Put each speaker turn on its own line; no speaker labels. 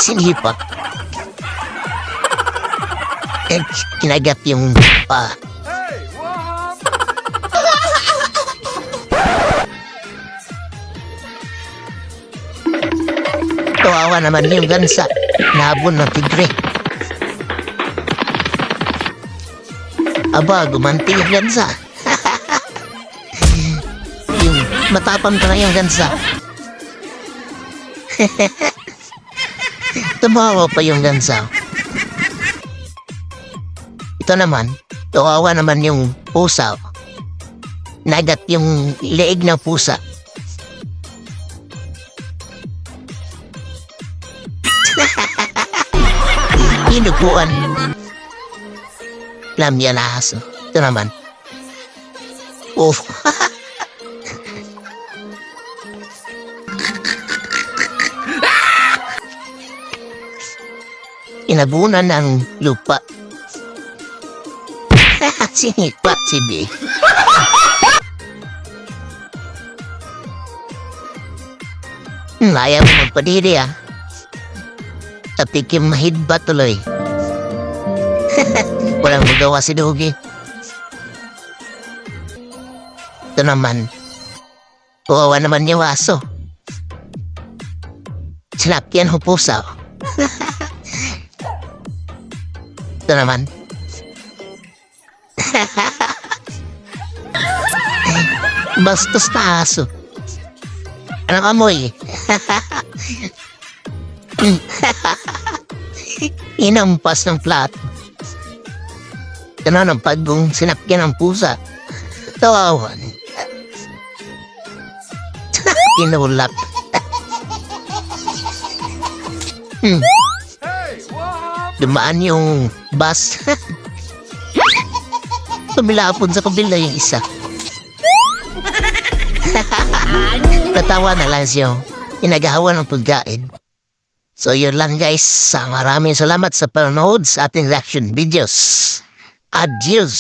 Sinipak. Kinagat yung Kawawa naman yung gansa. Nabon ng tigre. Aba, gumanti yung gansa. Yung matapang ka na yung gansa. Tumawa pa yung gansa. Ito naman, kawawa naman yung pusa. Nagat yung leeg ng pusa. Hinupuan. Lamya na aso. Ito naman. Oh. Inabunan ng lupa. Sinikpat si B. Ayaw mo magpadiri ah. Tapikim mahidba tuloy. Walang magawa si Dugi. Ito naman. Kawawa naman yung aso. Sinakyan ho pusa. Ito naman. Bastos na aso. Anong amoy? Inampas ng plato. Ganun ang pagong sinakyan ng pusa. Tawawan. Kinulap. Dumaan yung bus. Tumilapon sa kabila yung isa. Natawa na lang siya. Inagahawan ng pagkain. So yun lang guys. Maraming salamat sa panonood sa ating reaction videos. Adios!